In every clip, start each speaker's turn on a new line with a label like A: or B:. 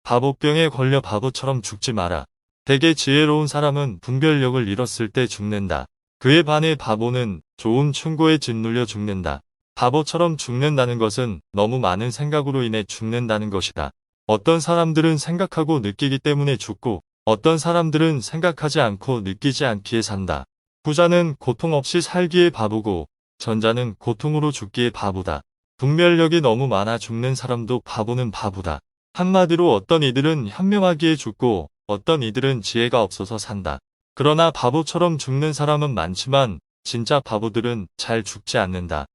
A: 바보병에 걸려 바보처럼 죽지 마라. 되게 지혜로운 사람은 분별력을 잃었을 때 죽는다. 그에 반해 바보는 좋은 충고에 짓눌려 죽는다. 바보처럼 죽는다는 것은 너무 많은 생각으로 인해 죽는다는 것이다. 어떤 사람들은 생각하고 느끼기 때문에 죽고 어떤 사람들은 생각하지 않고 느끼지 않기에 산다. 후자는 고통 없이 살기에 바보고 전자는 고통으로 죽기에 바보다. 분별력이 너무 많아 죽는 사람도 바보는 바보다. 한마디로 어떤 이들은 현명하기에 죽고 어떤 이들은 지혜가 없어서 산다. 그러나 바보처럼 죽는 사람은 많지만 진짜 바보들은 잘 죽지 않는다.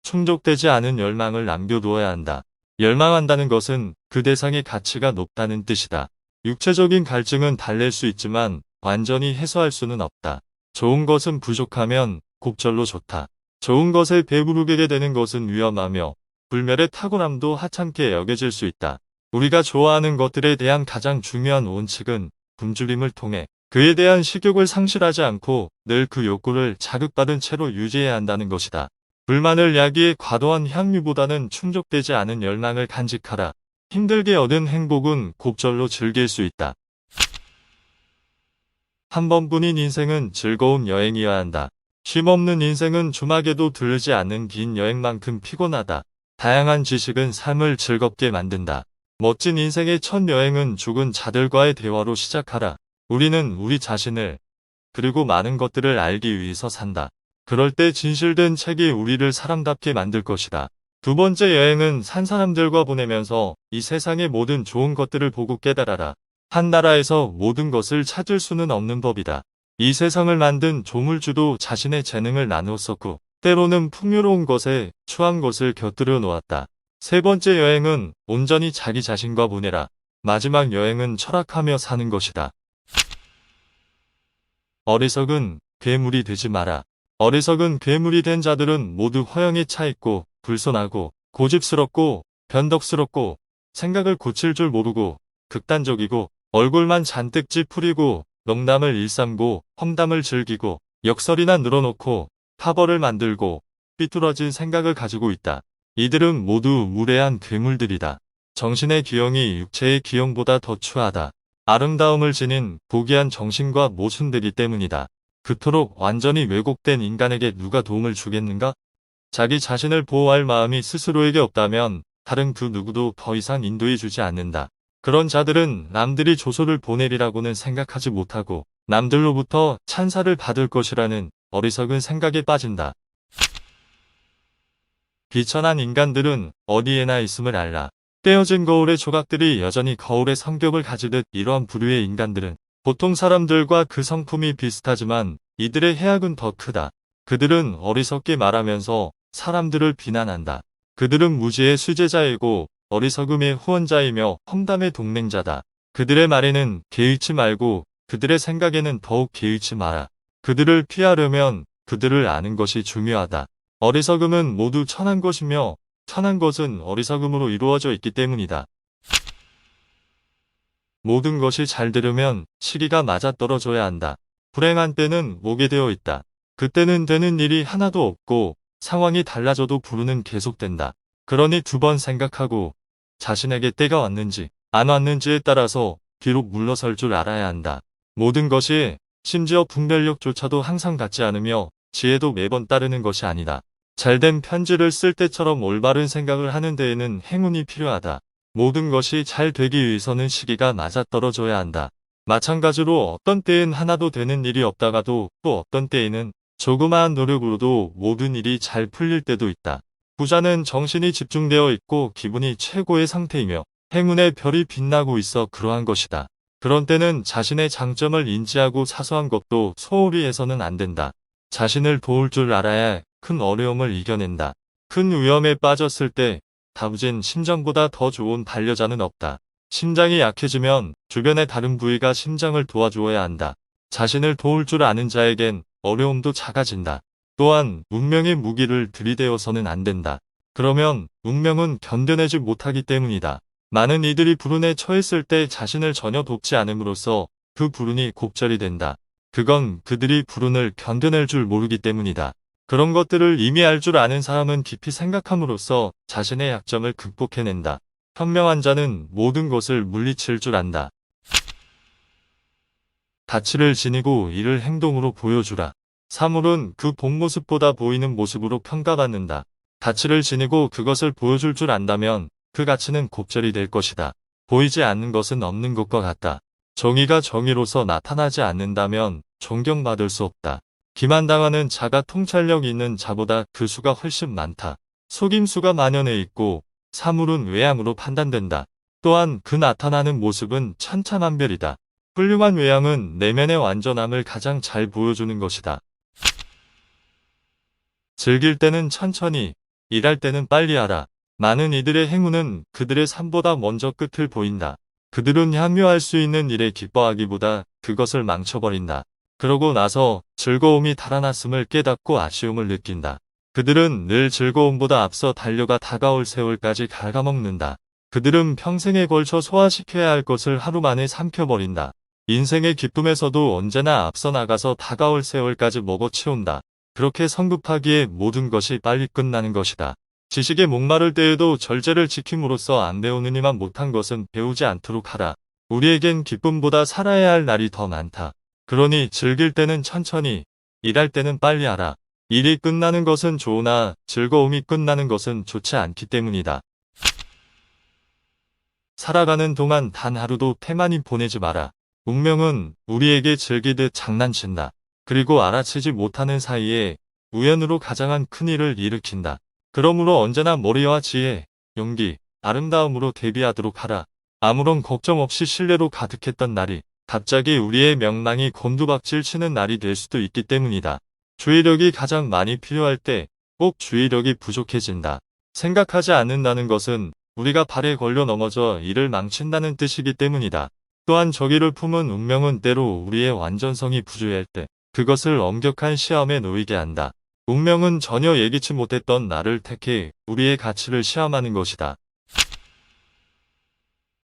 A: 충족되지 않은 열망을 남겨두어야 한다. 열망한다는 것은 그 대상의 가치가 높다는 뜻이다. 육체적인 갈증은 달랠 수 있지만 완전히 해소할 수는 없다. 좋은 것은 부족하면 곡절로 좋다. 좋은 것에 배부르게 되는 것은 위험하며 불멸의 탁월함도 하찮게 여겨질 수 있다. 우리가 좋아하는 것들에 대한 가장 중요한 원칙은 굶주림을 통해 그에 대한 식욕을 상실하지 않고 늘 그 욕구를 자극받은 채로 유지해야 한다는 것이다. 불만을 야기해 과도한 향유보다는 충족되지 않은 열망을 간직하라. 힘들게 얻은 행복은 곡절로 즐길 수 있다. 한 번뿐인 인생은 즐거운 여행이어야 한다. 쉼없는 인생은 주막에도 들르지 않는 긴 여행만큼 피곤하다. 다양한 지식은 삶을 즐겁게 만든다. 멋진 인생의 첫 여행은 죽은 자들과의 대화로 시작하라. 우리는 우리 자신을 그리고 많은 것들을 알기 위해서 산다. 그럴 때 진실된 책이 우리를 사람답게 만들 것이다. 두 번째 여행은 산 사람들과 보내면서 이 세상의 모든 좋은 것들을 보고 깨달아라. 한 나라에서 모든 것을 찾을 수는 없는 법이다. 이 세상을 만든 조물주도 자신의 재능을 나누었었고 때로는 풍요로운 것에 추한 것을 곁들여 놓았다. 세 번째 여행은 온전히 자기 자신과 보내라. 마지막 여행은 철학하며 사는 것이다. 어리석은 괴물이 되지 마라. 어리석은 괴물이 된 자들은 모두 허영에 차 있고 불손하고 고집스럽고 변덕스럽고 생각을 고칠 줄 모르고 극단적이고 얼굴만 잔뜩 찌푸리고 농담을 일삼고 험담을 즐기고 역설이나 늘어놓고 파벌을 만들고 삐뚤어진 생각을 가지고 있다. 이들은 모두 무례한 괴물들이다. 정신의 기형이 육체의 기형보다 더 추하다. 아름다움을 지닌 고귀한 정신과 모순되기 때문이다. 그토록 완전히 왜곡된 인간에게 누가 도움을 주겠는가? 자기 자신을 보호할 마음이 스스로에게 없다면 다른 그 누구도 더 이상 인도해 주지 않는다. 그런 자들은 남들이 조소를 보내리라고는 생각하지 못하고 남들로부터 찬사를 받을 것이라는 어리석은 생각에 빠진다. 비천한 인간들은 어디에나 있음을 알라. 떼어진 거울의 조각들이 여전히 거울의 성격을 가지듯 이러한 부류의 인간들은 보통 사람들과 그 성품이 비슷하지만 이들의 해악은 더 크다. 그들은 어리석게 말하면서 사람들을 비난한다. 그들은 무지의 수제자이고 어리석음의 후원자이며 험담의 동맹자다. 그들의 말에는 개의치 말고 그들의 생각에는 더욱 개의치 마라. 그들을 피하려면 그들을 아는 것이 중요하다. 어리석음은 모두 천한 것이며 천한 것은 어리석음으로 이루어져 있기 때문이다. 모든 것이 잘 되려면 시기가 맞아떨어져야 한다. 불행한 때는 오게 되어 있다. 그때는 되는 일이 하나도 없고 상황이 달라져도 불운은 계속된다. 그러니 두 번 생각하고 자신에게 때가 왔는지 안 왔는지에 따라서 비록 물러설 줄 알아야 한다. 모든 것이 심지어 분별력조차도 항상 같지 않으며 지혜도 매번 따르는 것이 아니다. 잘된 편지를 쓸 때처럼 올바른 생각을 하는 데에는 행운이 필요하다. 모든 것이 잘 되기 위해서는 시기가 맞아떨어져야 한다. 마찬가지로 어떤 때엔 하나도 되는 일이 없다가도 또 어떤 때에는 조그마한 노력으로도 모든 일이 잘 풀릴 때도 있다. 부자는 정신이 집중되어 있고 기분이 최고의 상태이며 행운의 별이 빛나고 있어 그러한 것이다. 그런 때는 자신의 장점을 인지하고 사소한 것도 소홀히 해서는 안 된다. 자신을 도울 줄 알아야 큰 어려움을 이겨낸다. 큰 위험에 빠졌을 때 다부진 심장보다 더 좋은 반려자는 없다. 심장이 약해지면 주변의 다른 부위가 심장을 도와주어야 한다. 자신을 도울 줄 아는 자에겐 어려움도 작아진다. 또한 운명의 무기를 들이대어서는 안 된다. 그러면 운명은 견뎌내지 못하기 때문이다. 많은 이들이 불운에 처했을 때 자신을 전혀 돕지 않음으로써 그 불운이 곡절이 된다. 그건 그들이 불운을 견뎌낼 줄 모르기 때문이다. 그런 것들을 이미 알 줄 아는 사람은 깊이 생각함으로써 자신의 약점을 극복해낸다. 현명한 자는 모든 것을 물리칠 줄 안다. 가치를 지니고 이를 행동으로 보여주라. 사물은 그 본 모습보다 보이는 모습으로 평가받는다. 가치를 지니고 그것을 보여줄 줄 안다면 그 가치는 곱절이 될 것이다. 보이지 않는 것은 없는 것과 같다. 정의가 정의로서 나타나지 않는다면 존경받을 수 없다. 기만당하는 자가 통찰력 있는 자보다 그 수가 훨씬 많다. 속임수가 만연해 있고 사물은 외양으로 판단된다. 또한 그 나타나는 모습은 천차만별이다. 훌륭한 외양은 내면의 완전함을 가장 잘 보여주는 것이다. 즐길 때는 천천히, 일할 때는 빨리 하라. 많은 이들의 행운은 그들의 삶보다 먼저 끝을 보인다. 그들은 향유할 수 있는 일에 기뻐하기보다 그것을 망쳐버린다. 그러고 나서 즐거움이 달아났음을 깨닫고 아쉬움을 느낀다. 그들은 늘 즐거움보다 앞서 달려가 다가올 세월까지 갉아먹는다. 그들은 평생에 걸쳐 소화시켜야 할 것을 하루 만에 삼켜버린다. 인생의 기쁨에서도 언제나 앞서 나가서 다가올 세월까지 먹어치운다. 그렇게 성급하기에 모든 것이 빨리 끝나는 것이다. 지식에 목마를 때에도 절제를 지킴으로써 안 배우느니만 못한 것은 배우지 않도록 하라. 우리에겐 기쁨보다 살아야 할 날이 더 많다. 그러니 즐길 때는 천천히, 일할 때는 빨리 하라. 일이 끝나는 것은 좋으나 즐거움이 끝나는 것은 좋지 않기 때문이다. 살아가는 동안 단 하루도 패만히 보내지 마라. 운명은 우리에게 즐기듯 장난친다. 그리고 알아채지 못하는 사이에 우연으로 가장한 큰일을 일으킨다. 그러므로 언제나 머리와 지혜, 용기, 아름다움으로 대비하도록 하라. 아무런 걱정 없이 신뢰로 가득했던 날이 갑자기 우리의 명망이 곤두박질 치는 날이 될 수도 있기 때문이다. 주의력이 가장 많이 필요할 때 꼭 주의력이 부족해진다. 생각하지 않는다는 것은 우리가 발에 걸려 넘어져 일을 망친다는 뜻이기 때문이다. 또한 저기를 품은 운명은 때로 우리의 완전성이 부주의할 때 그것을 엄격한 시험에 놓이게 한다. 운명은 전혀 예기치 못했던 나를 택해 우리의 가치를 시험하는 것이다.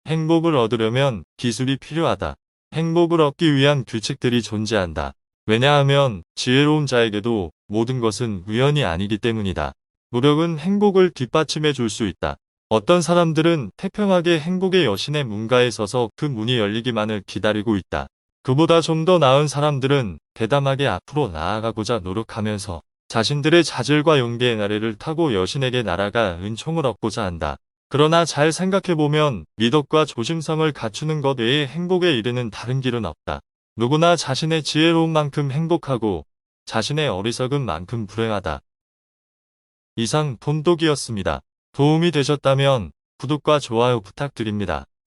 A: 행복을 얻으려면 기술이 필요하다. 행복을 얻기 위한 규칙들이 존재한다. 왜냐하면 지혜로운 자에게도 모든 것은 우연이 아니기 때문이다. 노력은 행복을 뒷받침해 줄 수 있다. 어떤 사람들은 태평하게 행복의 여신의 문가에 서서 그 문이 열리기만을 기다리고 있다. 그보다 좀 더 나은 사람들은 대담하게 앞으로 나아가고자 노력하면서 자신들의 자질과 용기의 나래를 타고 여신에게 날아가 은총을 얻고자 한다. 그러나 잘 생각해보면 미덕과 조심성을 갖추는 것 외에 행복에 이르는 다른 길은 없다. 누구나 자신의 지혜로운 만큼 행복하고 자신의 어리석은 만큼 불행하다. 이상 돈독이었습니다. 도움이 되셨다면 구독과 좋아요 부탁드립니다.